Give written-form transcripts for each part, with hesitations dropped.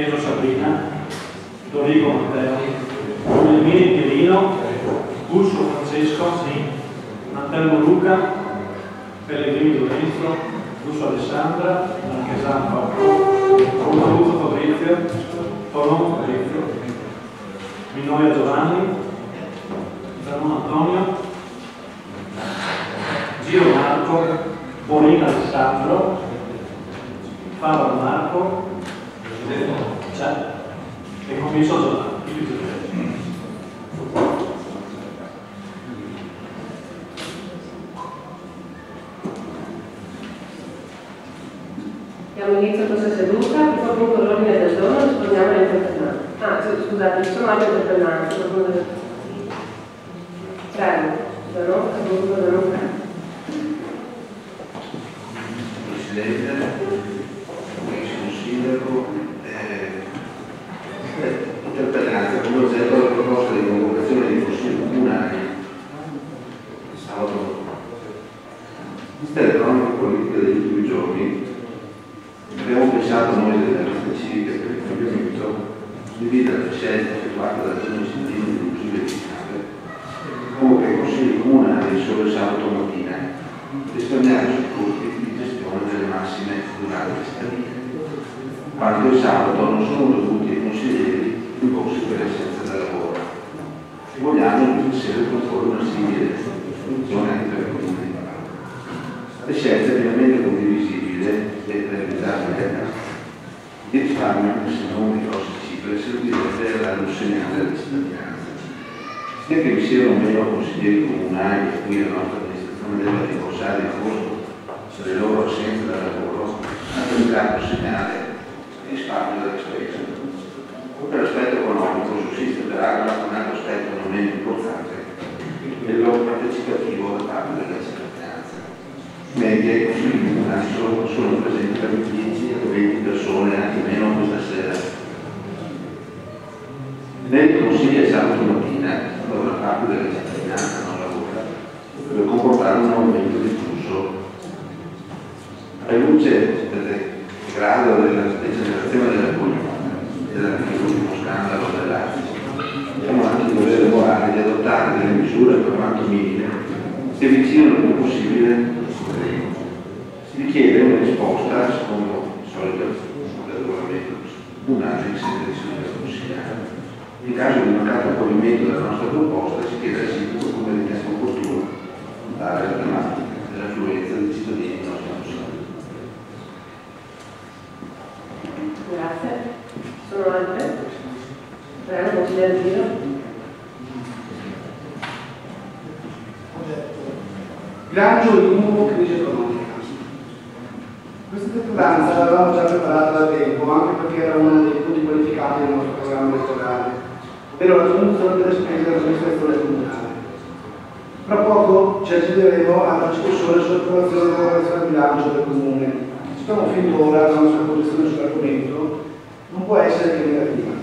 Pietro Sabrina, Dorigo Matteo, Guglielmini Pierino, Busso Francesco, Antelmo Luca, Pellegrini Lorenzo, Russo Alessandra, Marchesan Paolo, Romoluzzo Fabrizio, Tolon Fabrizio, Minoia Giovanni, Zanon Antonio, Giro Marco, Bonina Alessandro, Fabio Marco, e comincio Giovanni. Diamo inizio a questa seduta, primo punto l'ordine del giorno, rispondiamo alle interpellanze. Ah, scusate, ci sono altre interpellanze. Prego, Presidente, sono sindaco, interpellanza come oggetto della proposta di convocazione di consigli comunali sabato. Vista le cronache politiche degli ultimi giorni, abbiamo pensato noi delle nostre civiche per il cambiamento di dividere le scelte effettuate dal giorno cittadino di Consiglio Fiscale come che i consigli comunali solo il sabato mattina, risparmiando sui costi di gestione delle massime durate cittadine, quando il sabato non sono dovuti ai consiglieri in corsi per assenza del lavoro. E vogliamo che sia proporre una simile soluzione anche per i comuni. Le scelte pienamente condivisibili e realizzabili di risparmio, se non di grossi cifre, servirebbe a dare un segnale alla cittadinanza. Sia che vi siano meno consiglieri comunali e qui la nostra amministrazione deve rimborsare il costo delle loro assenze dal lavoro, anche un grande segnale di risparmio delle spese. Oltre all'aspetto economico sussiste peraltro un altro aspetto non meno importante, quello partecipativo da parte della cittadinanza. Media i consigli comunali sono presenti per 10 o 20 persone, anche meno questa sera. Nei consigli è sabato mattina, quando una parte della cittadinanza non lavora, per comportare un aumento di flusso. Alla luce del grado della degenerazione della politica, dell'ultimo scandalo dell'Aziz, abbiamo anche il dovere morale di adottare delle misure per quanto minime che avvicinano il più possibile. Si richiede una risposta, secondo il solito regolamento comunale in sede di seduta consigliare. In caso di mancato accoglimento della nostra proposta si chiede al sindaco come ritenga opportuno dare la tematica dell'affluenza dei cittadini del nostro consiglio. Grazie. Sono altre? Prego, consigliere Giro. Bilancio di nuovo crisi economica. Questa interpellanza l'avevamo già preparata da tempo, anche perché era uno dei punti qualificati del nostro programma elettorale, ovvero la soluzione delle spese dell'amministrazione comunale. Tra poco ci accederemo alla discussione sull'approvazione della relazione del bilancio del comune. Siccome fin d'ora la nostra posizione sull'argomento non può essere che negativa.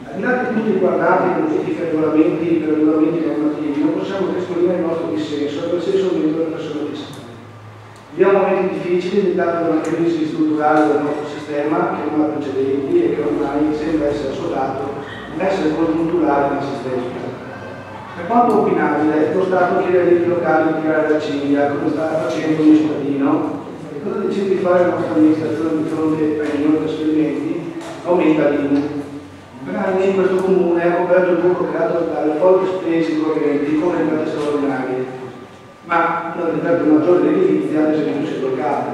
Al di là di tutti i guardati che notifica regolamenti per regolamenti normativi, non possiamo che esprimere il nostro dissenso al qualsiasi aumento della persona fisica. Viviamo momenti difficili dettati da una crisi strutturale del nostro sistema che non ha precedenti e che ormai sembra essere assodato un essere congiunturale ma sistemico. Per quanto opinabile, lo Stato chiede agli enti locali di tirare la cinghia, come sta facendo un cittadino, e cosa decide di fare la nostra amministrazione di fronte ai minori trasferimenti? Aumenta l'IMU. Per anni in questo comune ha coperto il buco creato dalle forti spese correnti con le entrate straordinarie, ma la ritardo maggiore dell'edilizia ad esempio si è bloccata.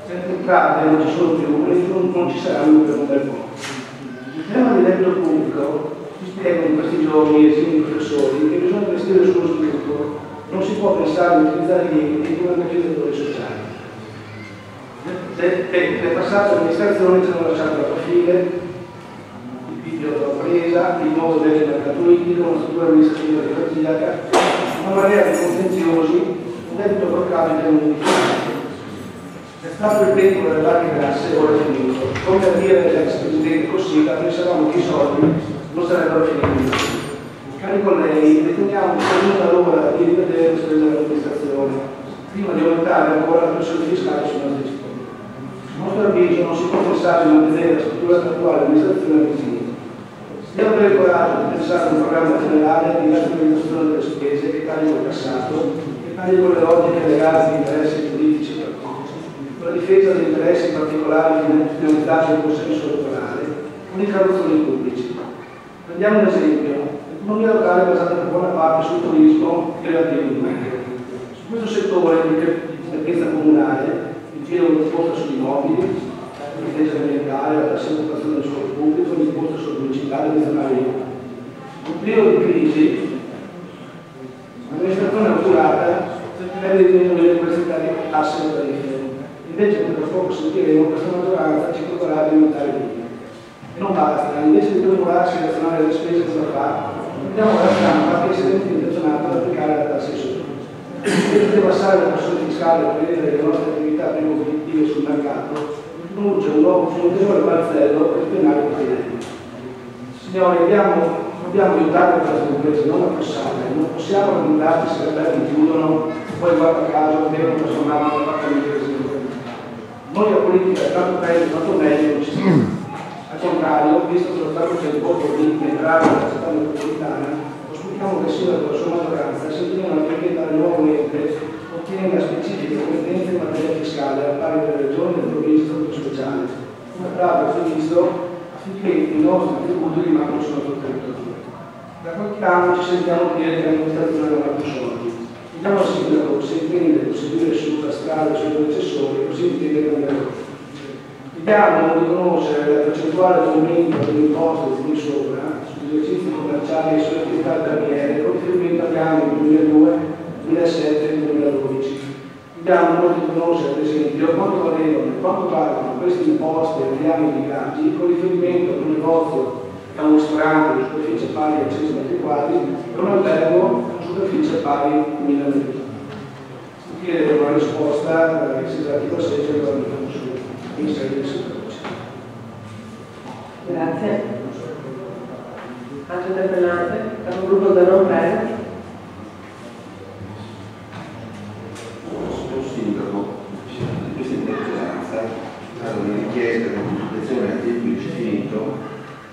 Senza entrate non ci sono più e non ci saranno per un bel po'. Il tema del debito pubblico si spiegano in questi giorni esimi professori che bisogna investire sullo sviluppo, non si può pensare di utilizzare i debiti come ammortizzatori sociali. Le passate amministrazioni ci hanno lasciato la profile, il video della presa, il nuovo del mercato ittico, una struttura amministrativa dettagliata, una marea di contenziosi, un debito pro capite non unificato. È stato il tempo delle vacche grasse, ora è finito. Come a dire l'ex presidente Cossiga, pensavamo che i soldi non sarebbero finiti. Cari colleghi, riteniamo che sia venuta l'ora di rivedere le spese dell'amministrazione, prima di aumentare ancora la pressione fiscale sui nostri cittadini. A nostro avviso avviso non si può pensare di mantenere la struttura attuale dell'amministrazione vicina. Dobbiamo avere il coraggio di pensare a un programma generale di razionalizzazione delle spese che tagli col passato, che tagli con le logiche legate agli interessi politici e partiti, con la difesa degli interessi particolari finalizzati al consenso elettorale, con i carrozzoni pubblici. Prendiamo un esempio: l'economia locale è basata per buona parte sul turismo e relativo all'industria. Su questo settore di competenza comunale, il giro d'imposta sugli immobili, la difesa ambientale, la tassa di occupazione del suolo pubblico, l'imposta sulle pubblicità e nazionali. In un periodo di crisi, l'amministrazione accurata cercherebbe di diminuire queste tasse e tariffe. Invece, come tra poco sentiremo, questa maggioranza ci proporrà a aumentare di più. E non basta, invece di prepararsi a razionare le spese cosa fa, vediamo la stampa che si è intenzionato ad applicare la tassa sopra. Invece di abbassare la pressione fiscale per rendere le nostre attività più competitive sul mercato, introduce un nuovo ulteriore balzello per spiegare i clienti. Signori, dobbiamo aiutare queste imprese, non affossarle, non possiamo lamentarci se le aperti chiudono, poi guarda caso devono trasformarlo in appartamenti residenziali. Noi la politica è tanto peggio, tanto meglio non ci siamo. Al contrario, visto che lo Stato c'è il voto di entrare nella città metropolitana, auspichiamo che sia con la sua maggioranza si impegnano a implementare nuovamente ottenga specifiche competenze in materia fiscale al pari delle regioni e delle province statuto speciale, come proprio previsto affinché i nostri tributi rimangano sul nostro territorio. Da qualche anno ci sentiamo dire che l'amministrazione non ha più soldi. Chiediamo al sindaco se intende proseguire sulla strada dei suoi predecessori, così intende cambiare rotta. Chiediamo di conoscere la percentuale di aumento delle imposte di qui sopra sugli esercizi commerciali e sulle attività carriere con riferimento agli anni 2002, 2007 e 2012. Chiediamo di conoscere, ad esempio, quanto valgono queste imposte negli anni di viaggi con riferimento ad un negozio che ha un ristorante di superficie pari a 100 metri quadri e un albergo con superficie pari a 1000 metri quadri. Chiedere una risposta che sia l'articolo 6 del regolamento consumo. Grazie. Altre interpellanze? Per un gruppo da non prego. Signor Sindaco, di questa interpellanza è una richiesta di pubblicazione a tempo indefinito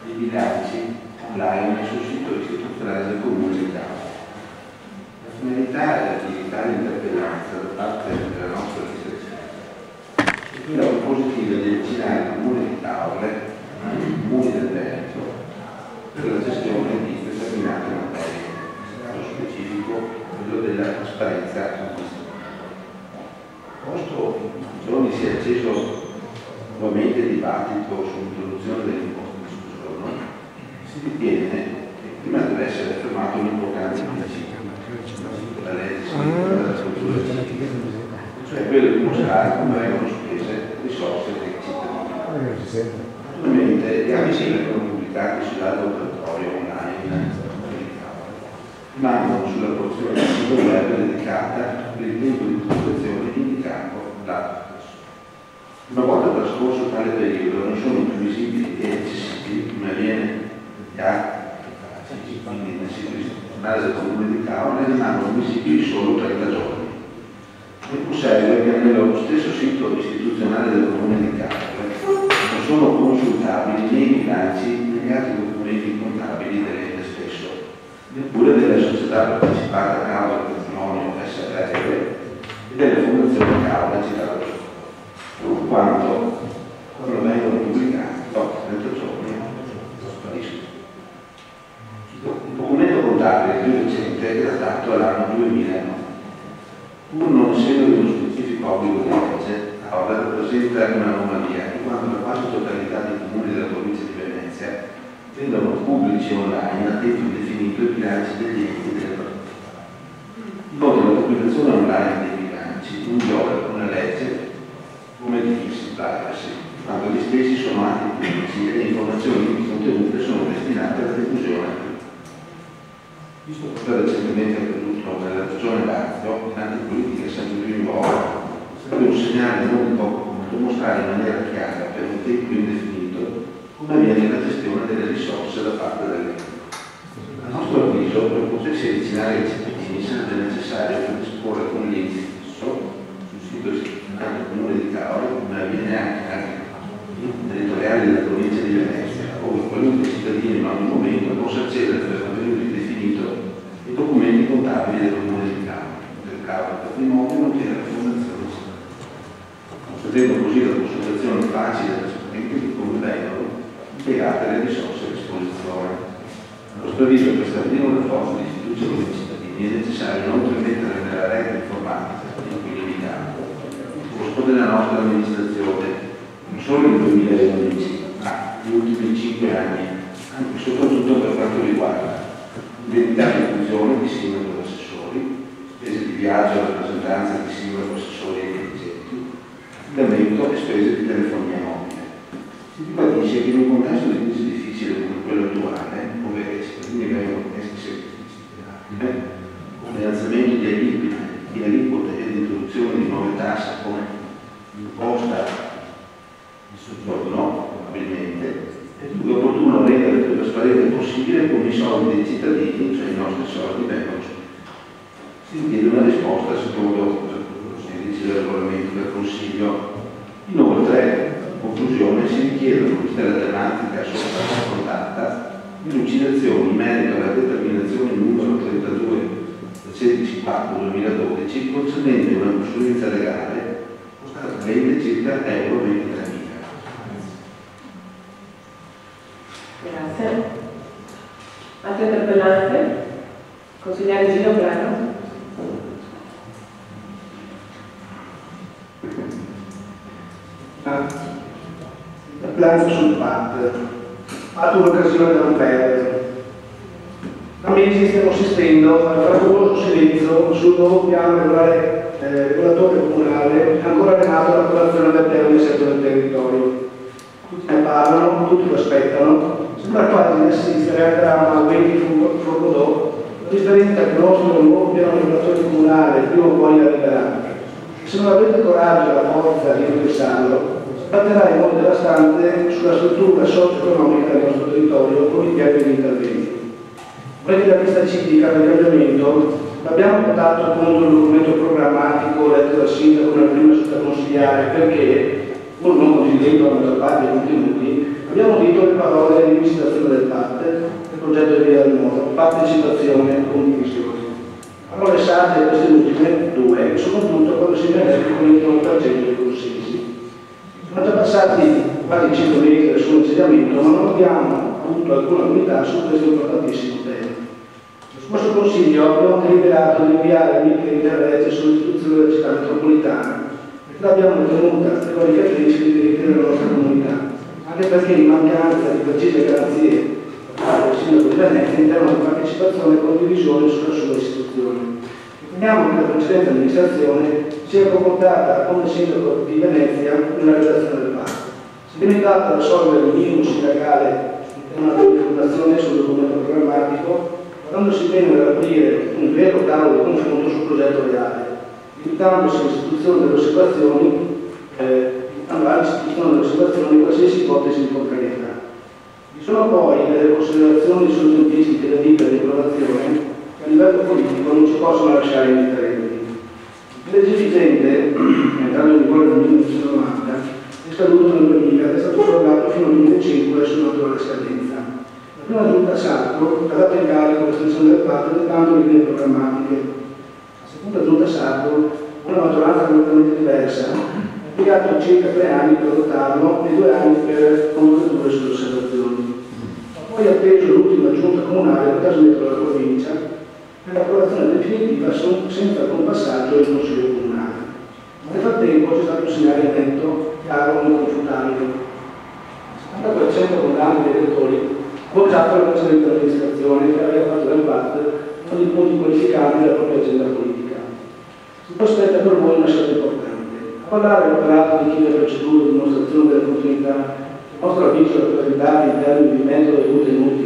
dei bilanci online sul sito istituzionale del Comune di Cavo. La finalità di tale interpellanza da parte della nostra amministrazione è quella propositiva di avvicinare il Comune di Caorle ai Comuni del Veneto per la gestione di determinate materie, nel caso specifico quello della trasparenza acquisita. Posto in giorni si è acceso nuovamente il dibattito sull'introduzione dell'imposta di soggiorno, si ritiene che prima deve essere affermato un importante principio, la legge della struttura civile, cioè quello di mostrare come vengono spese risorse dei cittadini. Attualmente gli atti vengono pubblicati sull'albo operatorio online, rimangono sulla porzione del sito web dedicata per il tempo di pubblicazione indicato l'atto. Una volta trascorso tale periodo non sono più visibili e accessibili come avviene negli atti, quindi nel sito istituzionale del Comune di Caorle rimangono visibili solo 30 giorni. Ne consegue che nello stesso sito istituzionale del Comune di Caorle non sono consultabili né i bilanci né gli altri documenti contabili dell'ente stesso, neppure delle società partecipate a Caorle Patrimonio SRL e delle fondazioni Caorle citate sopra, quando vengono pubblicati dopo 30 giorni spariscono. Il documento contabile più recente è datato all'anno 2009. Pur non essendo di uno specifico obbligo di legge, Caorle rappresenta un'anomalia in quanto la quasi totalità dei comuni della provincia di Venezia rendono pubblici online a tempo indefinito i bilanci degli enti delle partite. Inoltre la pubblicazione online dei bilanci non viola con la legge come di privacy, quando gli stessi sono atti pubblici e le informazioni contenute sono destinate alla diffusione. Visto quanto recentemente avvenuto nella regione Lazio, in antipolitica sempre più in voga, sarebbe un segnale non di poco conto mostrare in maniera chiara per un tempo indefinito come avviene la gestione delle risorse da parte dell'ente. A nostro avviso, per potersi avvicinare ai cittadini sarebbe necessario predisporre con l'indice sul sito istituzionale del Comune di Caorle, come avviene anche di Venezia, ove qualunque cittadino in ogni momento possa accedere per contenuto indefinito ai documenti contabili del comune di Cavo, del patrimonio, nonché della fondazione cittadina, concedendo così la consultazione facile e trasparente di come vengono impiegate le risorse a disposizione. Allo spavento per stabilire una forza di fiducia con i cittadini è necessario inoltre mettere nella rete informatica, in cui limitato, il costo della nostra amministrazione, non solo nel 2011, ma negli ultimi 5 anni, anche e soprattutto per quanto riguarda l'identità di funzione di sindaco e assessori, spese di viaggio, rappresentanza di sindaco, assessori e dirigenti, affidamento e spese di telefonia mobile. Si ribadisce che in un contesto di crisi difficile come quello attuale, dove i cittadini vengono messi sempre disciplinati, con l'innalzamento di aliquote e l'introduzione di nuove tasse come l'imposta di soggiorno, probabilmente, è più opportuno rendere il più trasparente possibile come i soldi dei cittadini, cioè i nostri soldi, vengono spesi. Si richiede una risposta secondo gli indici del regolamento del Consiglio. Inoltre, in conclusione, si richiedono, vista la tematica sopra affrontata, delucidazioni in merito alla determinazione numero 32/154/2012 concernente una consulenza legale costata circa euro 23.000. Grazie. Altre interpellanze? Consigliere Gino, prego. Interpellanza sul PAT. PAT un'occasione da non perdere. Da mesi stiamo assistendo al fragoroso silenzio sul nuovo piano regolatore comunale ancora allenato all'approvazione del piano di settore del territorio. Tutti ne parlano, tutti lo aspettano, sembra quasi di assistere al dramma Waiting for Godot, la differenza che il nostro nuovo piano regolatore comunale prima o poi arriverà. Se non avete coraggio e la forza di pensarlo, batterà in modo devastante sulla struttura socio-economica del nostro territorio con i piani di interventi. Noi della lista civica del cambiamento abbiamo votato contro il documento programmatico letto dal sindaco nella prima seduta consigliare perché, pur non condividendo la maggior parte dei contenuti, abbiamo udito le parole di rivisitazione del PAT, del progetto di via del mondo, partecipazione e condivisione. Parole sagge queste ultime due, soprattutto quando si benefica con il 9% dei consensi. Sono già passati quasi 5 mesi dal suo insediamento, ma non abbiamo avuto alcuna unità su questo importantissimo tema. Lo scorso Consiglio abbiamo deliberato di inviare micro interventi sull'istituzione della città metropolitana, perché l'abbiamo ritenuta prevaricatrice dei diritti della nostra comunità, anche perché in mancanza di precise garanzie da parte del sindaco di Venezia in tema di partecipazione e condivisione sulla sua istituzione. Riteniamo che la precedente amministrazione sia comportata come sindaco di Venezia nella redazione del PAT. Si è limitata a risolvere il minimo sindacale in tema di fondazione sul documento programmatico, guardandosi bene ad aprire un vero tavolo di confronto sul progetto reale, limitandosi all'istituzione delle osservazioni qualsiasi ipotesi di contrarietà. Vi sono poi delle considerazioni sulle tempistiche dell'iter di approvazione che a livello politico non ci possono lasciare indifferenti. Il legge vigente, entrato in vigore nel 1990, è scaduto nel 2000 ed è stato prorogato fino al 2005 su naturale scadenza. La prima giunta Sacro ha dato in carico l'estensione del PAT dettando le linee programmatiche. La seconda giunta Sacro, una maggioranza completamente diversa, ha impiegato circa 3 anni per adottarlo e 2 anni per concludere sulle osservazioni. Ha poi atteso l'ultima giunta comunale per trasmettere alla provincia per l'approvazione definitiva senza alcun passaggio del Consiglio comunale. Ma nel frattempo c'è stato un segnale netto, chiaro e inconfutabile. Il 70% abbondante dei elettori ha appoggiato la precedente amministrazione che aveva fatto del PAT uno dei punti qualificanti della propria agenda politica. Si prospetta per voi una scelta importante. A parlare l'operato di chi le procedure di dimostrazione della continuità, a nostro avviso rappresentati in termini di metodo e contenuti,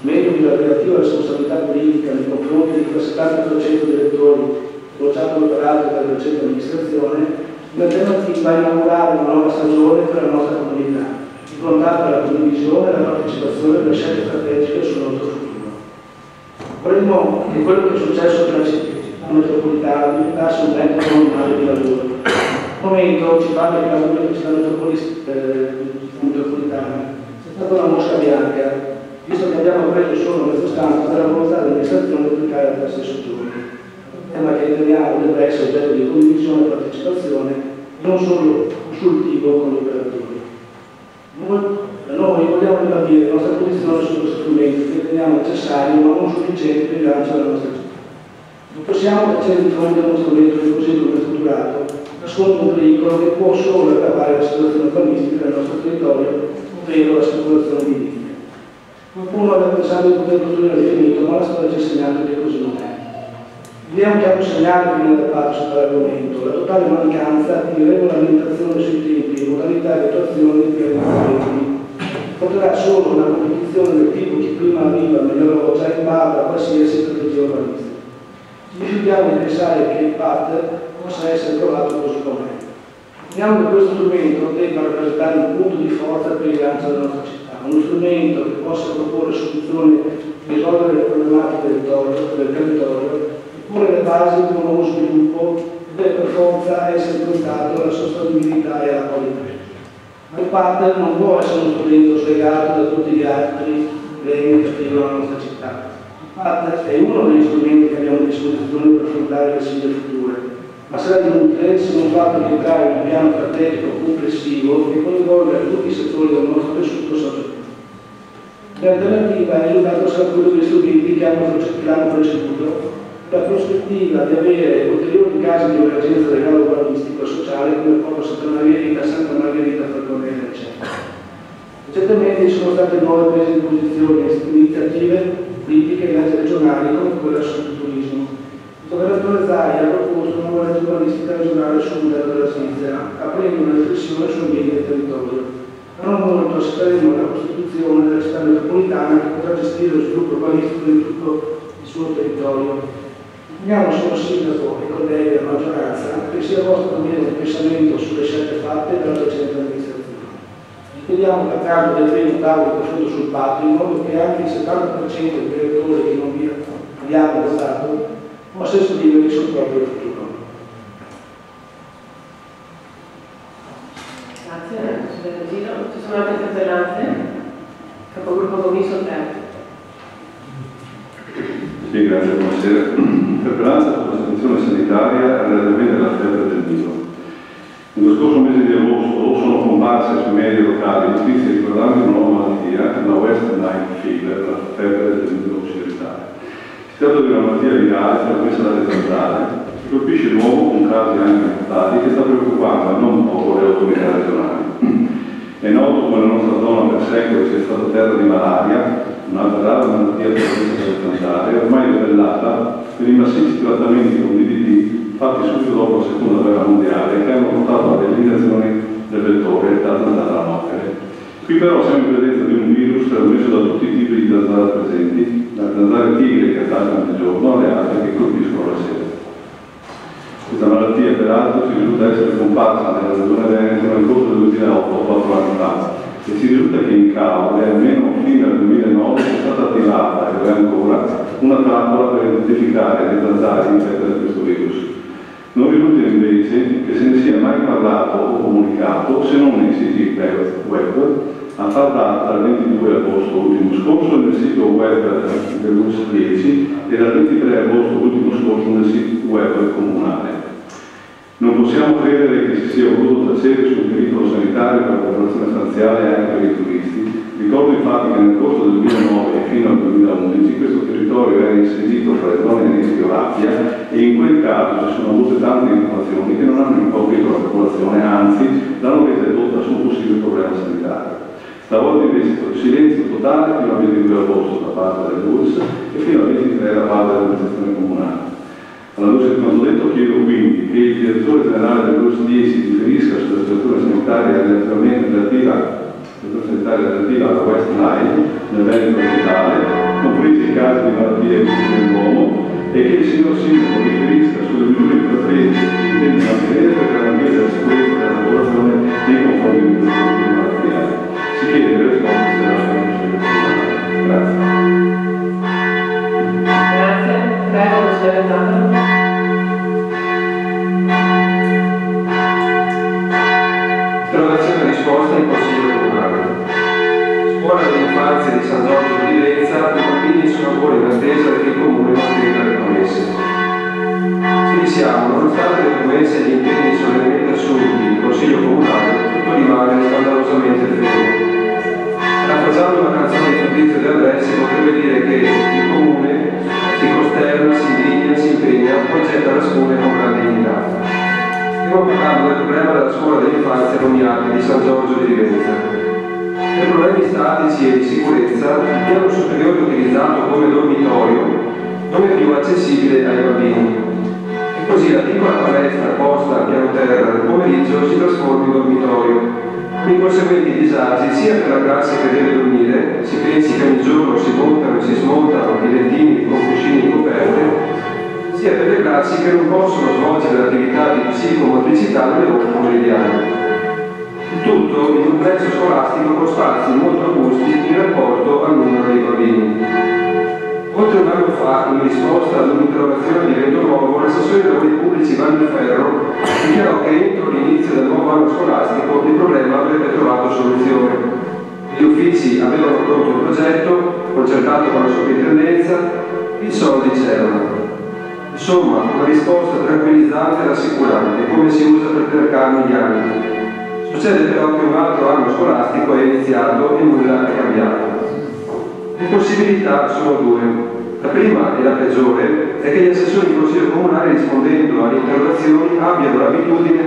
metodi della relativa responsabilità politica nei confronti di quel 70% dei elettori bocciato l'operato della recente amministrazione, l'alternativa è inaugurare una nuova stagione per la nostra comunità, improntata alla condivisione e alla partecipazione delle scelte strategiche sul nostro futuro. Vorremmo che quello che è successo per la città metropolitana diventasse un metodo normale di lavoro. Al momento ci parla che la città metropolitana Una buona mosca bianca, visto che abbiamo preso solo mezzo stampo della volontà dell'amministrazione di applicare la tassa ai soggiorni, tema che riteniamo debba essere oggetto di condivisione e partecipazione, non solo consultivo con gli operatori. Noi vogliamo ribadire la nostra posizione su questo strumento che riteniamo necessario ma non sufficiente per il rilancio della nostra città. Non possiamo tacere di fronte a uno strumento che così come strutturato nasconde un pericolo che può solo aggravare la situazione urbanistica del nostro territorio, ovvero la speculazione edilizia. Qualcuno aveva pensato di poter costruire l'infinito, ma la storia ci ha insegnato che così non è. Vi è un chiaro segnale che viene da parte su quell'argomento, la totale mancanza di regolamentazione sui tempi e modalità di attuazione dei piani interventi. Porterà solo una competizione del tipo chi prima arriva meglio lotta in barra a qualsiasi strategia urbanistica. Ci rifiutiamo di pensare che il PAT possa essere approvato così com'è. Riteniamo che questo strumento debba rappresentare un punto di forza per il rilancio della nostra città, uno strumento che possa proporre soluzioni per risolvere le problematiche del territorio, pure le basi di un nuovo sviluppo deve per forza essere improntato alla sostenibilità e alla qualità. Ma il PAT non può essere uno strumento slegato da tutti gli altri problemi che attivano la nostra città. Il PAT è uno degli strumenti che abbiamo a disposizione per affrontare le sfide future, ma sarà inutile se non fatto di entrare in un piano strategico complessivo che coinvolga tutti i settori del nostro tessuto sociale. L'alternativa è risultato sarà quello degli strumenti che l'hanno preceduto, la prospettiva di avere ulteriori casi di emergenza del grado urbanistico e sociale come Porto Santa Margherita, Falconera, eccetera. Recentemente ci sono state nuove prese di posizione e iniziative politiche e leggi regionali come quella sul turismo. Il governatore Zaia ha proposto una nuova legge urbanistica regionale sul modello della Svizzera, aprendo una riflessione sull'ambiente del territorio. Ma non molto assisteremo alla costituzione della città metropolitana che potrà gestire lo sviluppo urbanistico di tutto il suo territorio. Riteniamo, signor Sindaco e colleghi della maggioranza, che sia vostro dominio di pensamento sulle scelte fatte dalla precedente amministrazione. Chiediamo pertanto di aprire un tavolo profondo sul patto in modo che anche il 70% dei direttori che non vi abbiamo votato possa esprimere sul proprio futuro. Grazie, ci sono altre interpellanze? Capogruppo Commisso 3. Sì, grazie, buonasera. Interpellanza sulla situazione sanitaria relativamente alla febbre del Nilo. Nello scorso mese di agosto sono comparse sui media locali notizie riguardanti una nuova malattia, la West Nile Fever, la febbre del Nilo occidentale. Si tratta di una malattia virale trasmessa dalle zanzare che colpisce l'uomo con casi anche mortali che sta preoccupando non poco le autorità regionali. È noto come la nostra zona per secoli sia stata terra di malaria, un'altra rara malattia trasmessa dalle zanzare, ormai rivelata per i massicci trattamenti con DDT fatti subito dopo la seconda guerra mondiale che hanno portato all'eliminazione del vettore da zanzara a nocchere. Qui però siamo in presenza di un virus trasmesso da tutti i tipi di zanzare presenti, dalle zanzare tigre che attaccano di giorno alle altre che colpiscono la sera. Questa malattia peraltro ci risulta essere comparsa nella regione Veneto nel corso del 2008, 4 anni fa, e ci risulta che in Caole, almeno fino al 2009, è stata attivata, e lo è ancora, una trappola per identificare le zanzare infette da questo virus. Non risulta invece che se ne sia mai parlato o comunicato, se non nei siti web, a far data dal 22 agosto ultimo scorso nel sito web dell'US 10 e dal 23 agosto ultimo scorso nel sito web comunale. Non possiamo credere che si sia voluto tacere sul pericolo sanitario per la popolazione stanziale anche per i turisti. Ricordo infatti che nel corso del 2009 e fino al 2011 questo territorio era inserito fra le zone di rischio rabbia e in quel caso ci sono avute tante informazioni che non hanno impaurito la popolazione, anzi l'hanno resa edotta su un possibile problema sanitario. Stavolta invece silenzio totale fino al 22 agosto da parte dell'URSS e fino al 23 da parte dell'amministrazione comunale. Alla luce di quanto detto chiedo quindi che il direttore generale dell'URSS 10 riferisca sulla situazione sanitaria relativa alla West Nile nel Veneto orientale, compresi i casi di malattie nell'uomo, e che il signor Sindaco riferisca sulle misure intraprese che intende mantenere per garantire la sicurezza della popolazione nei confronti di questo tipo di malattia. Si chiede le risposte se la Grazie. Grazie. Prego, consigliere Zandaro. Interrogazione risposta in Consiglio Comunale. sono ancora in attesa che il Comune mantenga le promesse. Sì, siamo, nonostante le promesse e gli impegni solennemente assunti in Consiglio Comunale, tutto rimane scandalosamente fermo. Parafrasando una canzone di Fabrizio De André, si potrebbe dire che il Comune si costerna, si indigna, si impegna, poi getta la spugna con grande dignità. Stiamo parlando del problema della scuola dell'infanzia Romiati di San Giorgio di Rivenza. Per problemi statici e di sicurezza, il piano superiore utilizzato come dormitorio non è più accessibile ai bambini. E così la piccola palestra posta al piano terra del pomeriggio si trasforma in dormitorio, con i conseguenti disagi sia per la classe che deve dormire, si pensi che ogni giorno si montano e si smontano i lettini con cuscini coperte, sia per le classi che non possono svolgere l'attività di psicomotricità nelle ore pomeridiane. Il tutto in un prezzo scolastico con spazi molto robusti in rapporto al numero dei bambini. Oltre un anno fa, in risposta ad un'interrogazione di Vento Nuovo, l'assessore dei lavori pubblici Vanni Ferro dichiarò che entro l'inizio del nuovo anno scolastico il problema avrebbe trovato soluzione. Gli uffici avevano pronto il progetto, concertato con la soprintendenza, i soldi c'erano. Insomma, una risposta tranquillizzante e rassicurante, come si usa per tener calmi gli anni. Succede però che un altro anno scolastico è iniziato e nulla è cambiato. Le possibilità sono due. La prima e la peggiore è che gli assessori in Consiglio Comunale, rispondendo alle interrogazioni, abbiano l'abitudine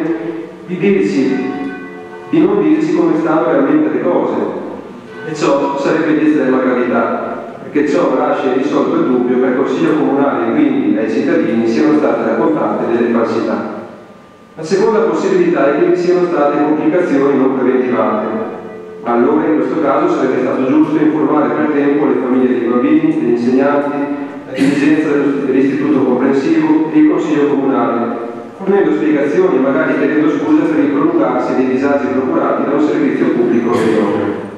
di non dirci come stanno veramente le cose. E ciò sarebbe di estrema gravità, perché ciò lascia irrisolto il dubbio che al Consiglio Comunale e quindi ai cittadini siano state raccontate delle falsità. La seconda possibilità è che vi siano state complicazioni non preventivate. Allora in questo caso sarebbe stato giusto informare per tempo le famiglie dei bambini, degli insegnanti, la dirigenza dell'istituto comprensivo e il Consiglio Comunale, fornendo spiegazioni e magari chiedendo scusa per il prolungarsi dei disagi procurati da un servizio pubblico mediocre.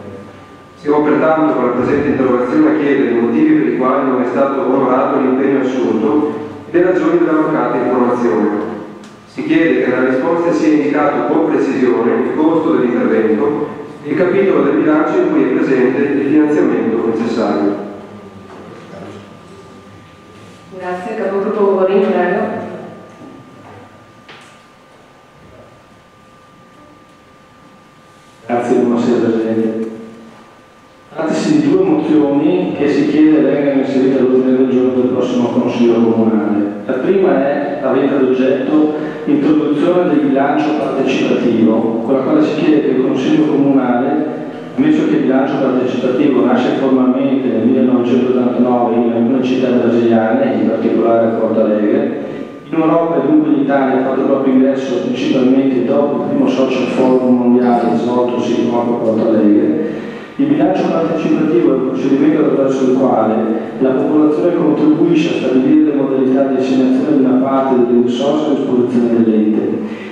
Stiamo pertanto con la presente interrogazione a chiedere i motivi per i quali non è stato onorato l'impegno assunto e le ragioni della mancata informazione. Si chiede che nella risposta sia indicato con precisione il costo dell'intervento e il capitolo del bilancio in cui è presente il finanziamento necessario. Grazie, capogruppo Gorin, prego. Grazie, buonasera Presidente. Trattasi di due mozioni che si chiede vengano inserite all'ordine del giorno del prossimo Consiglio Comunale. La prima è, avente ad oggetto, l'introduzione del bilancio partecipativo, con la quale si chiede che il Consiglio Comunale, ammesso che il bilancio partecipativo nasce formalmente nel 1989 in alcune città brasiliane, in particolare a Porto Alegre, in Europa e dunque in Italia ha fatto il proprio ingresso principalmente dopo il primo Social Forum mondiale svoltosi proprio a Porto Alegre. Il bilancio partecipativo è un procedimento attraverso il quale la popolazione contribuisce a stabilire le modalità di assegnazione di una parte delle risorse a disposizione dell'ente.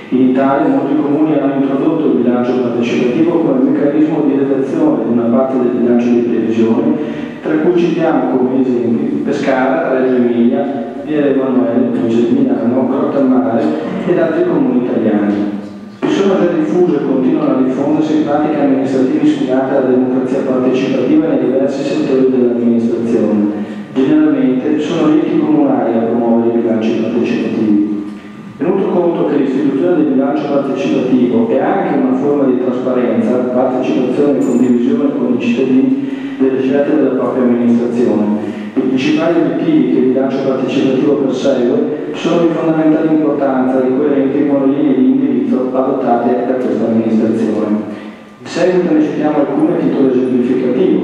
In Italia molti comuni hanno introdotto il bilancio partecipativo come meccanismo di redazione di una parte del bilancio di previsione, tra cui citiamo come esempi Pescara, Reggio Emilia, Via Emanuele, provincia di Milano, Grottammare ed altri comuni italiani. Sono già diffuse e continuano a diffondersi pratiche amministrative ispirate alla democrazia partecipativa nei diversi settori dell'amministrazione. Generalmente sono gli enti comunali a promuovere i bilanci partecipativi. Tenuto conto che l'istituzione del bilancio partecipativo è anche una forma di trasparenza, partecipazione e condivisione con i cittadini delle scelte della propria amministrazione, i principali obiettivi che il bilancio partecipativo persegue sono di fondamentale importanza e coerenti con le linee di indirizzo adottate da questa amministrazione. In seguito ne citiamo alcune a titolo esemplificativo: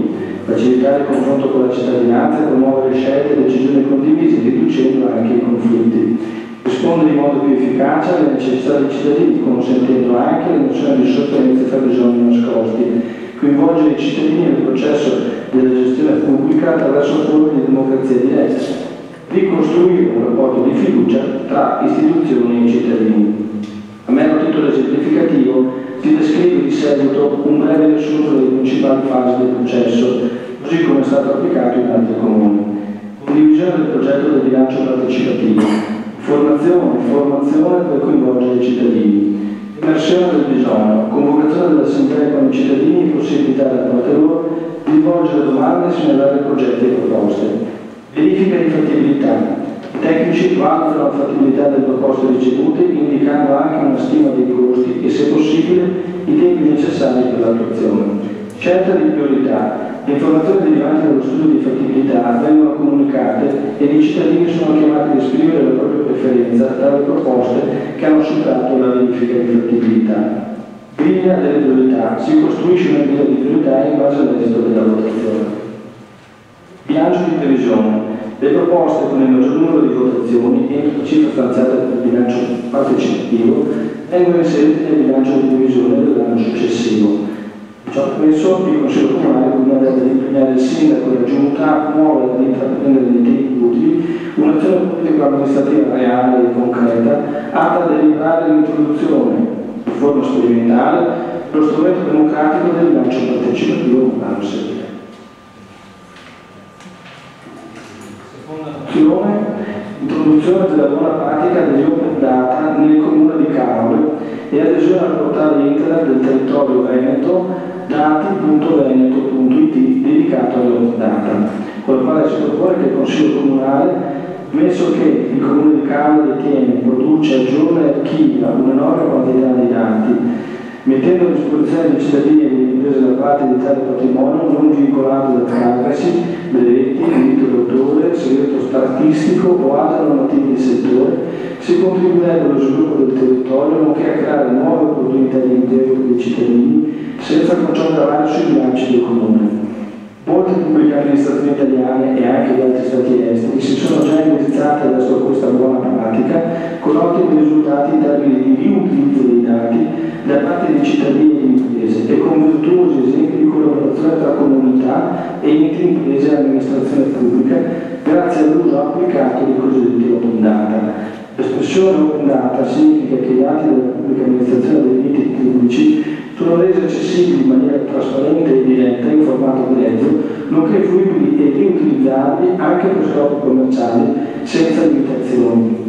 facilitare il confronto con la cittadinanza e promuovere scelte e decisioni condivise, riducendo anche i conflitti; rispondere in modo più efficace alle necessità dei cittadini, consentendo anche l'emozione di sofferenze e fabbisogni nascosti; coinvolgere i cittadini nel processo della gestione pubblica attraverso forme di democrazia diretta; ricostruire un rapporto di fiducia tra istituzioni e cittadini. A mero titolo esemplificativo si descrive di seguito un breve riassunto delle principali fasi del processo, così come è stato applicato in altri comuni. Condivisione del progetto del bilancio partecipativo, formazione per coinvolgere i cittadini, immersione del bisogno, convocazione dell'assemblea con i cittadini e possibilità da parte loro di svolgere domande e segnalare progetti e proposte, Verifica di fattibilità. I tecnici valutano la fattibilità delle proposte ricevute indicando anche una stima dei costi e, se possibile, i tempi necessari per l'attuazione. Scelta di priorità. Le informazioni derivanti dallo studio di fattibilità vengono comunicate e i cittadini sono chiamati ad esprimere la propria preferenza tra le proposte che hanno superato la verifica di fattibilità. Griglia delle priorità. Si costruisce una griglia di priorità in base all'esito della votazione. Bilancio di previsione. Le proposte con il maggior numero di votazioni entro la cifra stanziata per il bilancio partecipativo vengono inserite nel bilancio di previsione dell'anno successivo. Ciò premesso, il Consiglio Comunale comunale deve impegnare il Sindaco e la Giunta a muovere ad intraprendere nei tempi utili un'azione pubblica amministrativa reale e concreta atta a deliberare l'introduzione, in forma sperimentale, dello strumento democratico del bilancio partecipativo l'anno seguente. Introduzione della buona pratica degli open data nel comune di Caore e adesione al portale internet del territorio veneto dati.veneto.it dedicato alle open data, con la quale si propone che il Consiglio Comunale, messo che il comune di Caore detiene, produce, aggiorna e archivia un'enorme quantità di dati, mettendo a disposizione dei cittadini e delle imprese da parte di tale patrimonio non vincolato da privacy, brevetti, diritto d'autore, segreto statistico o altre normative di settore, si contribuirebbe allo sviluppo del territorio nonché a creare nuove opportunità di impiego per i cittadini senza con ciò gravare sui bilanci del comune. Molte pubbliche amministrazioni italiane e anche di altri stati esteri si sono già indirizzate verso questa buona pratica con ottimi risultati in termini di riutilizzo dei dati da parte dei cittadini e delle imprese e con virtuosi esempi di collaborazione tra comunità, enti, imprese e amministrazione pubblica grazie all'uso applicato di cosiddetti open data. L'espressione open data significa che i dati della pubblica amministrazione e degli enti pubblici sono resi accessibili in maniera trasparente e diretta in formato grezzo, nonché fruibili e riutilizzabili anche per scopi commerciali senza limitazioni.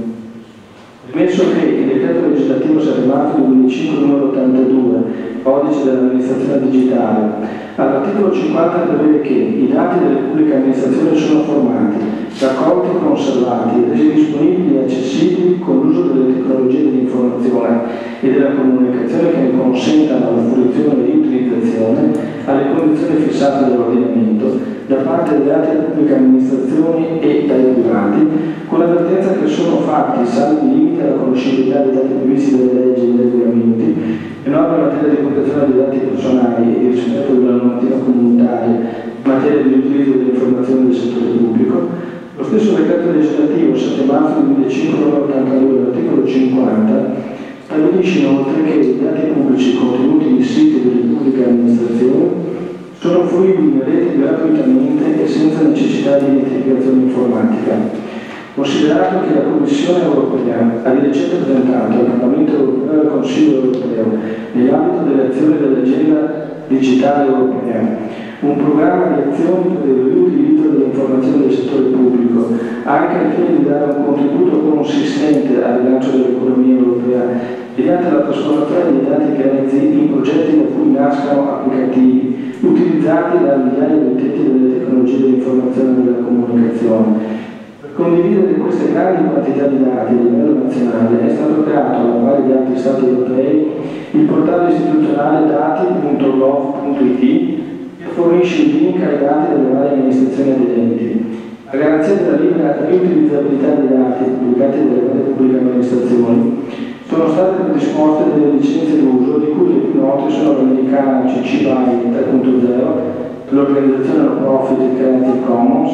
Premesso che il decreto legislativo 7 marzo 2005 numero 82, codice dell'amministrazione digitale, all'articolo 50 prevede che i dati delle pubbliche amministrazioni sono formati, raccolti, conservati e resi disponibili e accessibili con l'uso delle tecnologie dell'informazione e della comunicazione che ne consentano la fruizione e riutilizzazione alle condizioni fissate dall'ordinamento da parte delle altre pubbliche amministrazioni e dai privati, con l'avvertenza che sono fatti salvi limiti alla conoscibilità dei dati previsti dalle leggi e dai regolamenti, le norme in materia di protezione dei dati personali e di rispetto della normativa comunitaria in materia di utilizzo delle informazioni del settore pubblico. Lo stesso decreto legislativo 7 marzo 2005 numero 82 all'articolo 50 stabilisce inoltre che i dati pubblici contenuti nei siti delle pubbliche amministrazioni sono fruibili in rete gratuitamente e senza necessità di identificazione informatica. Considerato che la Commissione europea ha di recente presentato al Parlamento europeo e al Consiglio europeo, nell'ambito delle azioni dell'agenda digitale europea, un programma di azioni per il riutilizzo delle informazioni del settore pubblico, anche al fine di dare un contributo consistente al rilancio dell'economia europea, mediante la trasformazione dei dati grezzi in progetti da cui nascano applicativi utilizzati da migliaia di utenti delle tecnologie dell'informazione e della comunicazione. Per condividere queste grandi quantità di dati a livello nazionale è stato creato, alla pari di altri Stati europei, il portale istituzionale dati.gov.it che fornisce il link ai dati delle varie amministrazioni aderenti. A garanzia della libera riutilizzabilità dei dati pubblicati dalle varie pubbliche amministrazioni, sono state predisposte delle licenze d'uso di cui le più note sono l'americana CC BY 3.0, l'organizzazione no profit Creative Commons,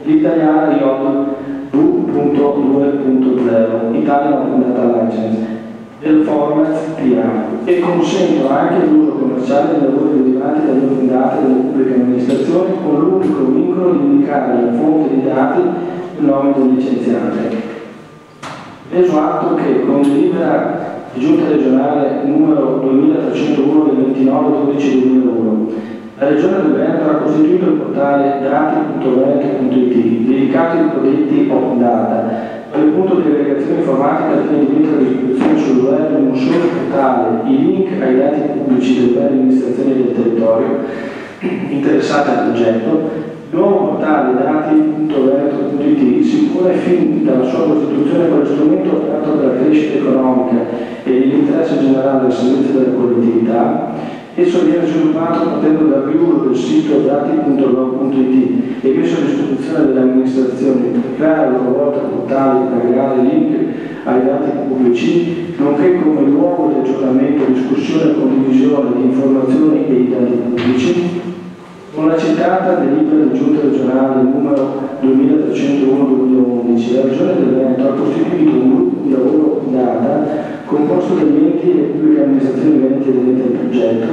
l'italiana IOD V.2.0, Italian Open Data License, del format PA, e consentono anche l'uso commerciale dei lavori derivanti dagli open data delle pubbliche amministrazioni con l'unico vincolo di indicare la fonte di dati e il nome del licenziante. Preso atto che con delibera di giunta regionale numero 2301 del 29/12/2001 la Regione del Veneto ha costituito il portale dati.veneto.it dedicato ai prodotti open data, quale punto di aggregazione informatica al fine di mettere a disposizione sul web in un solo portale i link ai dati pubblici delle varie amministrazioni del territorio interessate al progetto. Il nuovo portale portale dati.veneto.it si pone fin dalla sua costituzione quale strumento aperto per la crescita economica e l'interesse generale al servizio della collettività. Esso viene sviluppato partendo dal riuso del sito dati.gov.it e messo a disposizione delle amministrazioni per creare a loro volta portali per aggregare link ai dati pubblici, nonché come luogo di aggiornamento, discussione e condivisione di informazioni e di dati pubblici. Con la citata delibera di Giunta regionale numero 2301-2011, la Regione del Veneto ha costituito un gruppo di lavoro data composto dagli enti e pubbliche amministrazioni veneti aderenti al progetto.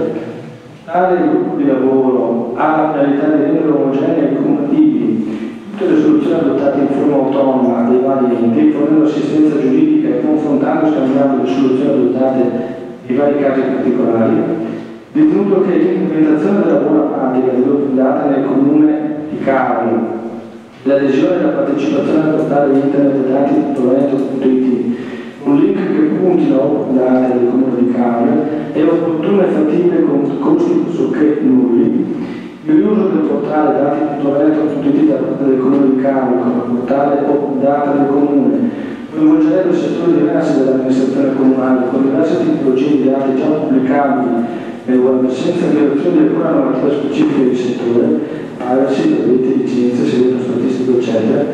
Tale gruppo di lavoro ha la finalità di rendere omogenei e compatibili tutte le soluzioni adottate in forma autonoma dai vari enti, fornendo assistenza giuridica e confrontando e scambiando le soluzioni adottate nei vari casi particolari. Ritenuto che l'implementazione della buona pratica dell'open data nel comune di Carlo, l'adesione e la partecipazione al portale internet dati.veneto.it, un link che punti alla open data del comune di Carlo, è opportuno e fattibile con costi pressoché nulli. Il riuso del portale dati.veneto.it da parte del comune di Carlo come portale open data del comune coinvolgerebbe settori diversi dell'amministrazione comunale con diverse tipologie di dati già pubblicabili nel web senza violazione di alcuna normativa specifica di settore, privacy, brevetti, licenze, segreto statistico, eccetera.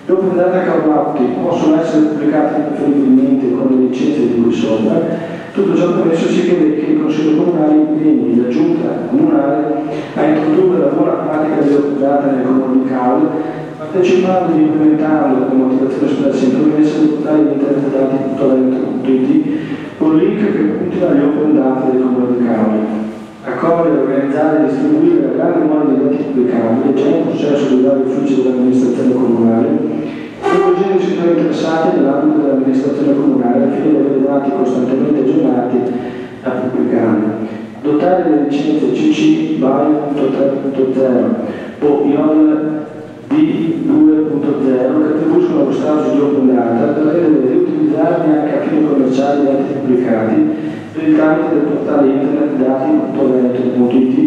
Le open data carotti possono essere pubblicati preferibilmente con le licenze di cui sopra. Tutto ciò permesso si chiede che il Consiglio Comunale impegni la Giunta Comunale a introdurre la buona pratica delle open data nel comune di Carlo, partecipando e implementando con motivazione espressa in promessa del portale internet dati.veneto.it con link che punti alle open data del comune di Carlo. Accogliere, organizzare e distribuire la grande mole di dati pubblicabili già in possesso dei vari uffici dell'amministrazione comunale, coinvolgendo i settori interessati nell'ambito dell'amministrazione comunale al fine di avere dati costantemente aggiornati da pubblicare. Adottare le licenze CC BY.3.0 o IOL D2.0 che attribuiscono allo status di open data per rendere riutilizzabili anche a fini commerciali i dati pubblicati per il tramite del portale internet dati.veneto.it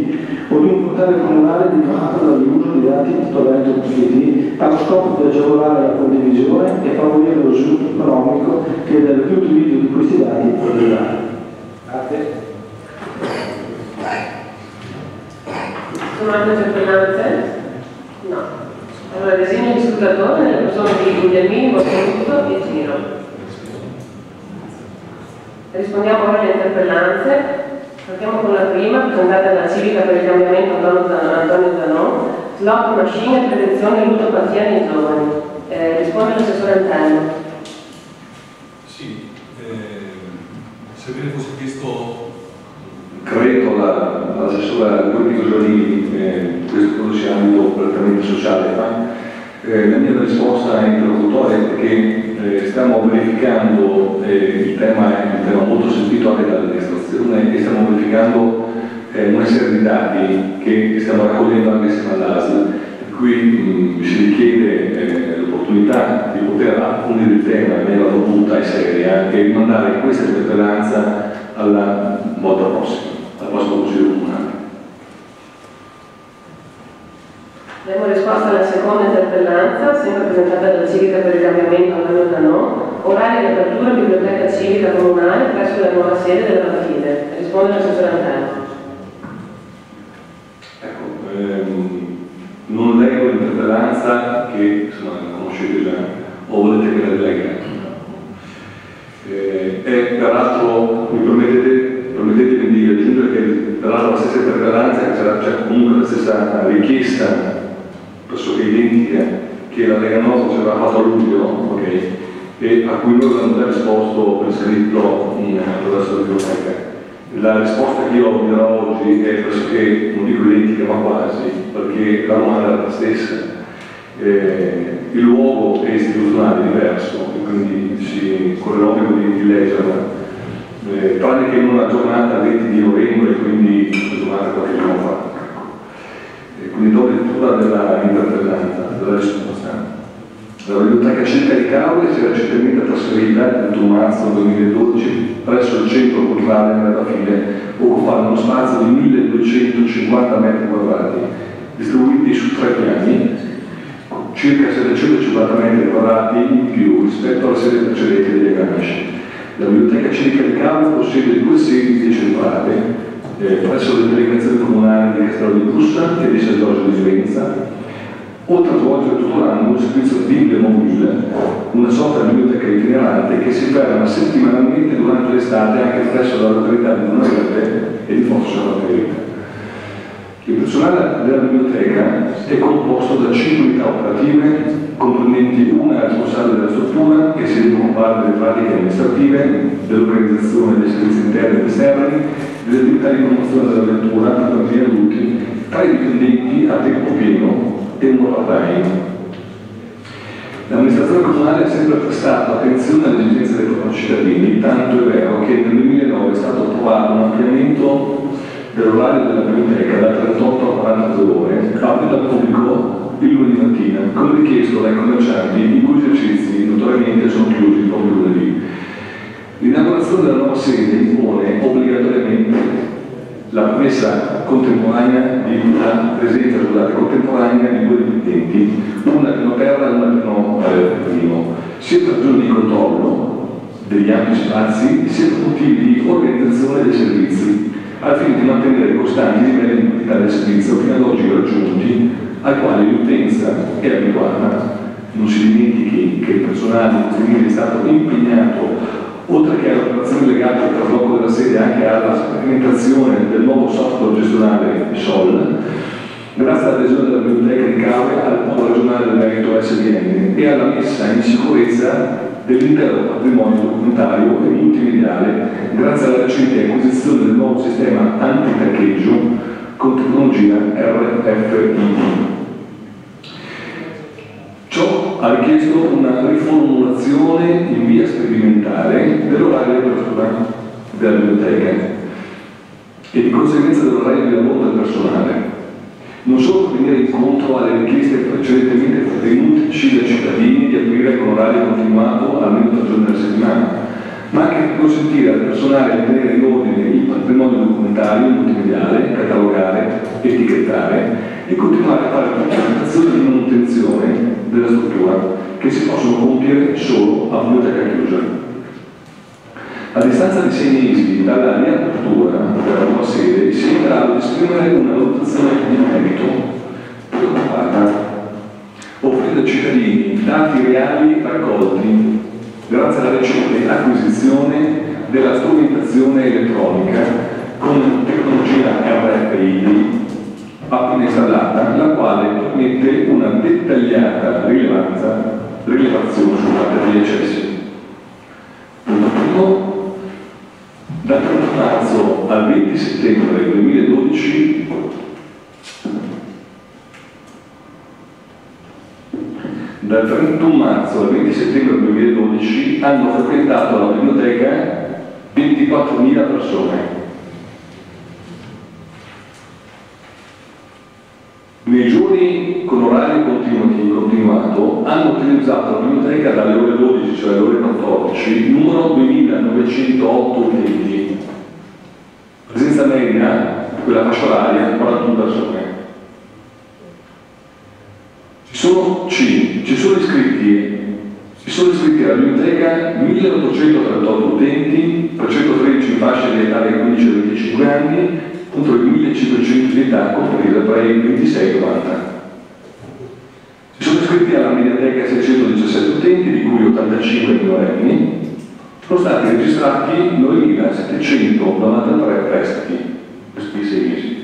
o di un portale comunale dedicato all'uso di dati.veneto.it allo scopo di agevolare la condivisione e favorire lo sviluppo economico che dal riutilizzo di questi dati può derivare. Grazie. Sono altre interpellanze? No. Allora, disegno di scrutatore nelle persone di Guglielmini, Boccaluto e Giro. Rispondiamo ora alle interpellanze. Partiamo con la prima, presentata dalla Civica per il Cambiamento Antonio Zanon, slot machine e prevenzione di ludopatia nei giovani. Risponde l'assessore Antelmo. Sì, se bene fosse chiesto credo all'assessore Guglielmini Giovanni, questo cosa sia ambito prettamente sociale, ma la mia risposta è interlocutoria perché stiamo verificando, il tema è un tema molto sentito anche dall'amministrazione e stiamo verificando una serie di dati che stiamo raccogliendo anche insieme all'ASL, per cui si richiede l'opportunità di poter approfondire il tema in maniera dovuta e seria e rimandare questa interpellanza alla volta prossima, al prossimo Consiglio Comunale. Abbiamo risposto alla seconda interpellanza, sempre presentata dalla Civica per il Cambiamento Antonio Zanon, orari di apertura biblioteca civica comunale presso la nuova sede della Bafide. Risponde l'assessore Antelmo. Ecco, non leggo l'interpellanza che insomma conoscete già, o volete che la legga? E peraltro mi permettetemi di aggiungere che peraltro la stessa interpellanza c'è comunque la stessa richiesta pressoché identica che la Lega Nord ci aveva fatto a luglio, okay, e a cui noi abbiamo già risposto per scritto attraverso la biblioteca. La risposta che io dirò oggi è pressoché, non dico identica ma quasi, perché la domanda è la stessa. Il luogo è istituzionale diverso e quindi si corre l'obbligo di leggerla, tranne che in una giornata 20 di novembre, quindi una giornata qualche giorno fa. Quindi do lettura dell'interpellanza, della risposta. La biblioteca civica di Caule si è recentemente trasferita il 21 marzo 2012 presso il centro culturale nella Bafide, occupando uno spazio di 1250 metri quadrati, distribuiti su 3 piani, circa 750 metri quadrati in più rispetto alla sede precedente degli Agamici. La Biblioteca Civica di Cavo possiede 2 sedi decentrate presso le delegazioni comunali di Castello di Brussa e di San Giorgio di Svenza, oltre a svolgere tutto l'anno un servizio Bibbia mobile, una sorta di biblioteca itinerante che si ferma settimanalmente durante l'estate anche presso la località di Monarete e di Fosso Margherita. Il personale della biblioteca è composto da 5 unità operative, comprendenti una responsabile della struttura che si deve occupare delle pratiche amministrative, dell'organizzazione dei servizi interni ed esterni, delle attività di promozione della lettura per bambini e adulti, 3 dipendenti a tempo pieno e uno part-time. L'amministrazione comunale ha sempre prestato attenzione alle esigenze dei propri cittadini, tanto è vero che nel 2009 è stato approvato un ampliamento dell'orario della biblioteca da 38 a 42 ore, aperta al pubblico il lunedì mattina, come richiesto dai commercianti i cui esercizi notoriamente sono chiusi proprio lunedì. L'inaugurazione della nuova sede impone obbligatoriamente la promessa contemporanea di una presenza contemporanea di 2 dipendenti, una per terra e una per primo, sia per ragioni di controllo degli ampi spazi, sia per motivi di organizzazione dei servizi, al fine di mantenere costanti livelli di qualità del servizio fino ad oggi raggiunti, ai quali l'utenza è abituata. Non si dimentichi che il personale è stato impegnato, oltre che alle operazioni legate al trasloco della sede, anche alla sperimentazione del nuovo software gestionale SOL, grazie all'adesione della Biblioteca di Cave al Polo regionale del merito SDN e alla messa in sicurezza dell'intero patrimonio documentario e multimediale, grazie alla recente acquisizione del nuovo sistema anti-taccheggio con tecnologia RFID. Ciò ha richiesto una riformulazione in via sperimentale dell'orario di apertura della biblioteca e di conseguenza dell'orario di lavoro del personale, non solo per venire incontro alle richieste precedentemente venuteci dai cittadini di aprire con orario continuato almeno 3 giorni alla settimana, ma anche per consentire al personale di tenere in ordine il patrimonio documentario multimediale, catalogare, etichettare e continuare a fare documentazione di manutenzione della struttura che si possono compiere solo a biblioteca chiusa. A distanza di 6 mesi dalla riapertura della nuova sede si è in grado di esprimere una valutazione di merito preoccupata, offrendo ai cittadini dati reali raccolti grazie alla recente acquisizione della strumentazione elettronica con tecnologia RFID appena installata, la quale permette una dettagliata rilevazione sulla data degli accessi. Punto primo, dal 30 marzo al 20 settembre 2012 dal 31 marzo al 20 settembre 2012 hanno frequentato la biblioteca 24.000 persone. Nei giorni con orario continuato hanno utilizzato la biblioteca dalle ore 12, cioè alle ore 14, numero 2908 utenti. Presenza media, quella fascia oraria, 41 persone. Ci sono iscritti alla biblioteca 1838 utenti, 313 in fascia di età dai 15 ai 25 anni, contro i 1500 di età compresa tra i 26 e i 90. Si sono iscritti alla mediateca 617 utenti, di cui 85 minorenni. Sono stati registrati 9.793 prestiti questi 6 mesi.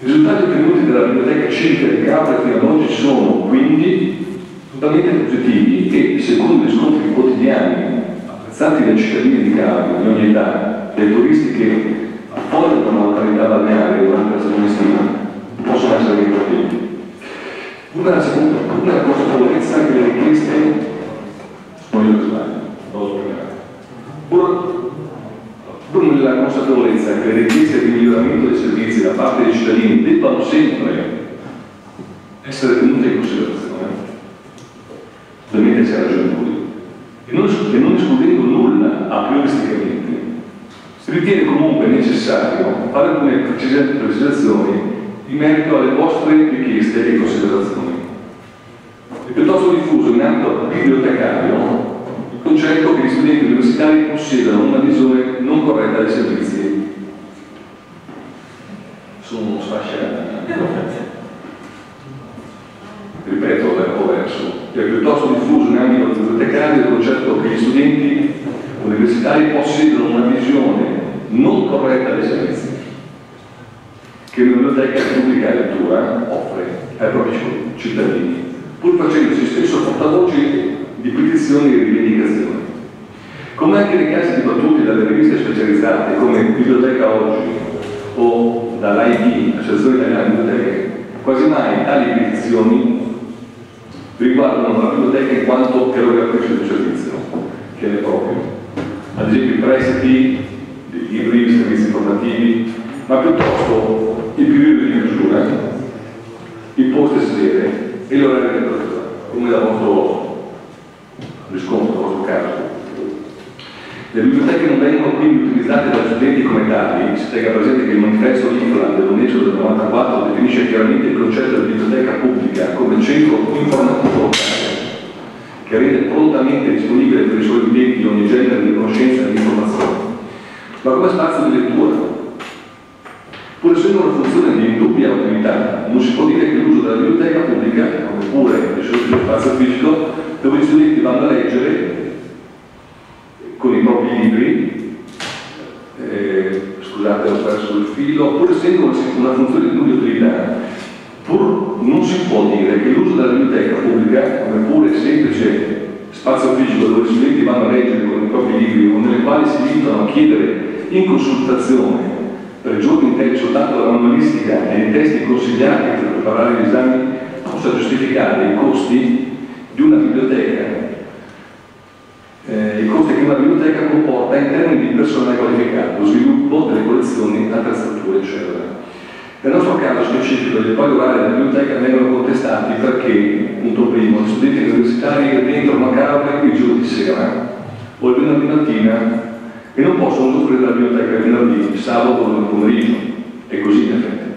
I risultati ottenuti dalla biblioteca civica di Capri fino ad oggi sono quindi totalmente positivi e, secondo gli riscontri quotidiani apprezzati dai cittadini di Capri di ogni età, dai turisti che affondano la località balneare durante la stagione estiva, possono essere riconosciuti. Una consapevolezza che le richieste pur nella consapevolezza che le richieste di miglioramento dei servizi da parte dei cittadini debbano sempre essere tenute in considerazione, ovviamente c'è ragione lui, e non escludendo nulla aprioristicamente, si ritiene comunque necessario fare alcune precisazioni in merito alle vostre richieste e considerazioni. consultazioni. È piuttosto diffuso in ambito bibliotecario il concetto che gli studenti universitari possiedano una visione non corretta dei servizi. Sono sfasciati. Ripeto verbo verso. È piuttosto diffuso in ambito bibliotecario il concetto che gli studenti universitari possiedono una visione non corretta dei servizi che la biblioteca pubblica e lettura offre ai propri cittadini, pur facendosi stesso portavoce di petizioni e rivendicazioni. Come anche nei casi dibattuti dalle riviste specializzate come Biblioteca Oggi o dall'AIB, Associazione Italiana di Biblioteche, quasi mai tali petizioni riguardano la biblioteca in quanto erogatrice del servizio, che è proprio. Ad esempio i prestiti, dei libri, i servizi informativi, ma piuttosto i periodi di chiusura, i posti a sedere e l'orario di apertura, come dal vostro riscontro, dal vostro caso. Le biblioteche non vengono quindi utilizzate dagli studenti come tali. Si tenga presente che il manifesto IFLAN dell'UNESCO del 1994 definisce chiaramente il concetto di biblioteca pubblica come centro informativo locale che rende prontamente disponibile per i suoi utenti ogni genere di conoscenza e di informazione, ma come spazio di lettura. Pur essendo una funzione di indubbia utilità, non si può dire che l'uso della biblioteca pubblica, come pure lo spazio fisico, dove gli studenti vanno a leggere con i propri libri, scusate ho perso il filo, pur essendo una funzione di indubbia utilità, pur non si può dire che l'uso della biblioteca pubblica, come pure semplice spazio fisico dove gli studenti vanno a leggere con i propri libri o nelle quali si limitano a chiedere in consultazione per giorni interi soltanto la manualistica e i testi consigliati per preparare gli esami, possa giustificare i costi di una biblioteca, i costi che una biblioteca comporta in termini di personale qualificato, sviluppo delle collezioni, attrezzature, eccetera. Nel nostro caso specifico, gli poi orari della biblioteca vengono contestati perché, punto primo, gli studenti universitari rientrano a casa il giorno di sera o il venerdì mattina e non possono usufruire della biblioteca il venerdì, il sabato o il pomeriggio, e così in effetti.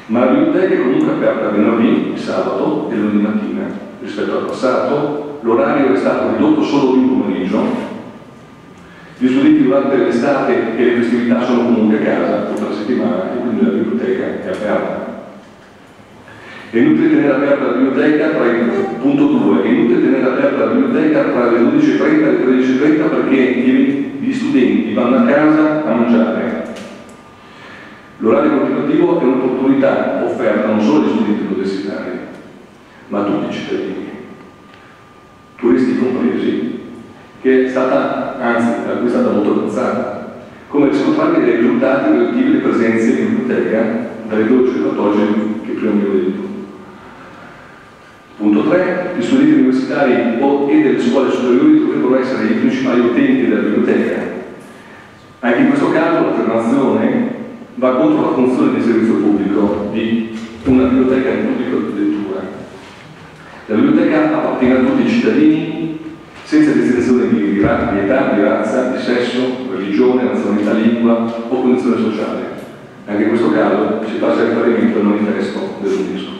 Ma la biblioteca è comunque aperta venerdì, il sabato e il lunedì mattina. Rispetto al passato, l'orario è stato ridotto solo di un pomeriggio. Gli studenti durante l'estate e le festività sono comunque a casa tutta la settimana e quindi la biblioteca è aperta. È inutile tenere aperta la biblioteca tra il punto 2, è inutile tenere aperta la biblioteca tra le 12.30 e le 13.30 perché gli studenti vanno a casa a mangiare. L'orario continuativo è un'opportunità offerta non solo agli studenti universitari, ma a tutti i cittadini, turisti compresi, che è stata, anzi, a cui è stata molto apprezzata, come riscontrabile dai risultati relativi alle presenze in biblioteca dalle 12 alle 14 che prima vi ho detto. Punto 3. Gli studenti universitari e delle scuole superiori dovrebbero essere i principali utenti della biblioteca. Anche in questo caso l'affermazione va contro la funzione di servizio pubblico di una biblioteca di pubblico di lettura. La biblioteca appartiene a tutti i cittadini senza distinzione di età, di razza, di sesso, religione, nazionalità, lingua o condizione sociale. Anche in questo caso si fa riferimento al manifesto dell'UNESCO.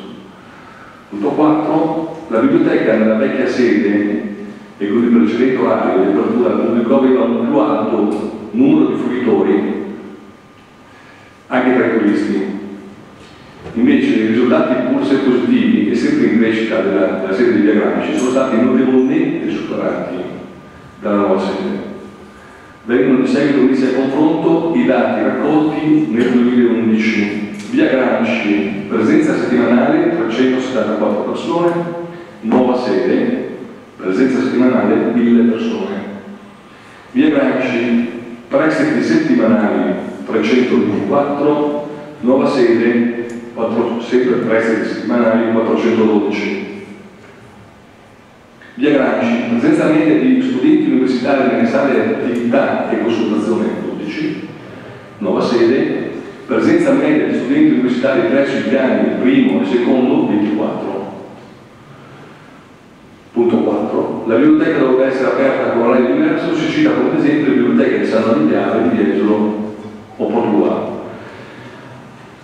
Punto 4. La biblioteca nella vecchia sede e con il precedente orario di apertura al pubblico aveva un più alto numero di fruitori anche tra i turisti. Invece i risultati, pur se positivi e sempre in crescita della sede di Via Gramsci, sono stati notevolmente superati dalla nuova sede. Vengono di seguito messi a confronto i dati raccolti nel 2011. Via Gramsci, presenza settimanale 374 persone, nuova sede, presenza settimanale 1000 persone. Via Gramsci, prestiti settimanali 324, nuova sede, sempre prestiti settimanali 412. Via Gramsci, presenza media di studenti universitari nelle sale attività e consultazione 12, nuova sede, presenza media di studenti universitari presso i piani primo e secondo 24. Punto 4. La biblioteca dovrebbe essere aperta con orario diverso, si cita come esempio la biblioteca di San Annibale di Jesolo o Portugallo.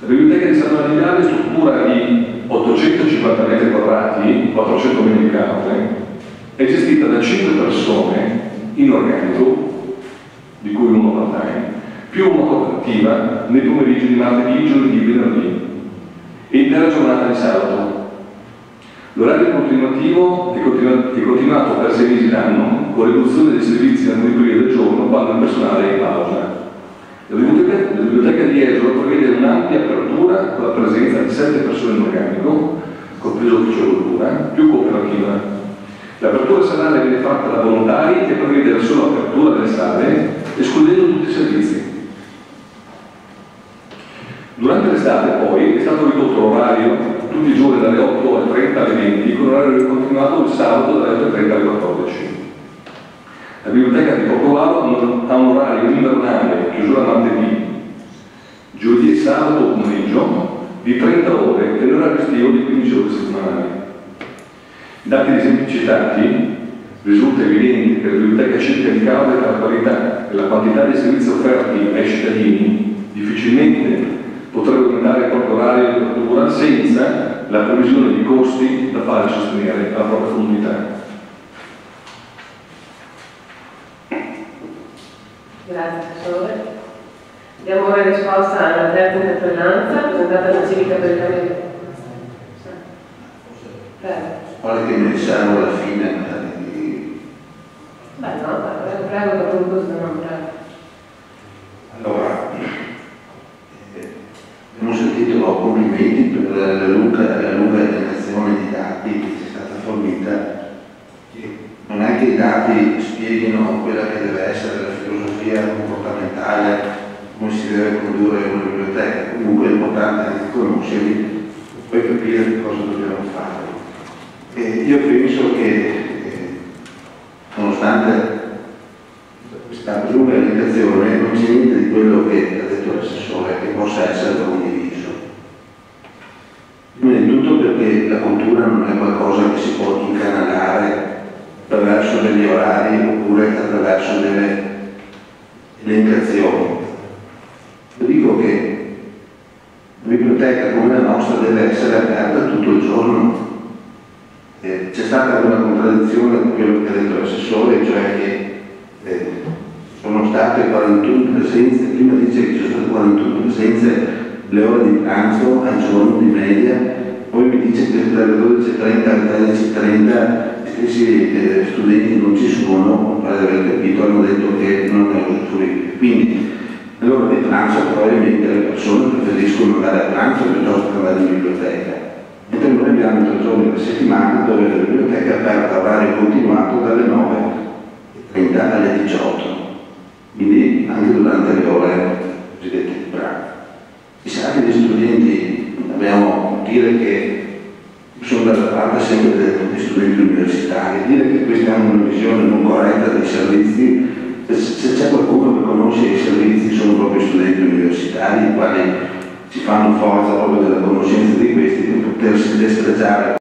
La biblioteca di San Annibale, struttura di 850 150 metri quadrati, 400 metri di case, è gestita da 5 persone in organico, di cui uno part-time, più una cooperativa nei pomeriggi di martedì, giovedì e venerdì e intera giornata di sabato. L'orario continuativo è continuato per 6 mesi l'anno, con riduzione dei servizi in alcuni periodi del giorno quando il personale è in pausa. La biblioteca di Jesolo prevede un'ampia apertura con la presenza di 7 persone in organico, compreso l'ufficio cultura, più cooperativa. L'apertura serale viene fatta da volontari e prevede la sola apertura delle sale, escludendo tutti i servizi. Durante l'estate poi è stato ridotto l'orario tutti i giorni dalle 8:30 alle 20, con orario continuato il sabato dalle 8:30 alle 14. La biblioteca di Portovalo ha un orario invernale, chiusura martedì, giovedì e sabato pomeriggio, di 30 ore e l'orario estivo di 15 ore settimanali. I dati di semplicitati risulta evidente che la biblioteca cerca di causa tra la qualità e la quantità di servizi offerti ai cittadini difficilmente potrebbe aumentare il proprio orario di apertura senza la previsione di costi da fare sostenere alla propria comunità. Grazie Assessore. Diamo ora risposta alla terza interpellanza presentata dalla Civica per il Cambio. Guarda che mi riservo alla fine di... Beh no, prego, per così non prego. Allora, abbiamo sentito complimenti per la lunga elencazione di dati che ci è stata fornita. Non è che i dati spieghino quella che deve essere la filosofia comportamentale, come si deve condurre una biblioteca. Comunque è importante anche conoscerli e poi capire che cosa dobbiamo fare. Io penso che nonostante questa lunga elencazione non c'è niente di quello che ha detto l'assessore che possa essere condiviso. Prima di tutto perché la cultura non è qualcosa che si può incanalare attraverso degli orari oppure attraverso delle elencazioni. Io dico che una biblioteca come la nostra deve essere aperta tutto il giorno. C'è stata una contraddizione con quello che ha detto l'assessore, cioè che sono state 41 presenze, prima dice che ci sono state 41 presenze le ore di pranzo al giorno di media, poi mi dice che dalle 12:30 alle 13:30 stessi studenti non ci sono, per aver capito, hanno detto che non è usufruibile. Quindi all'ora di pranzo probabilmente le persone preferiscono andare a pranzo piuttosto che andare in biblioteca. Mentre noi abbiamo 3 giorni alla settimana dove la biblioteca è aperta a orario continuato dalle 9:30 alle 18, quindi anche durante le ore cosiddette di pranzo. Si sa che gli studenti, dobbiamo dire che sono dalla parte sempre degli studenti universitari, dire che questi hanno una visione non corretta dei servizi, se c'è qualcuno che conosce i servizi sono proprio gli studenti universitari, i quali ci fanno forza proprio della conoscenza di questi per potersi destreggiare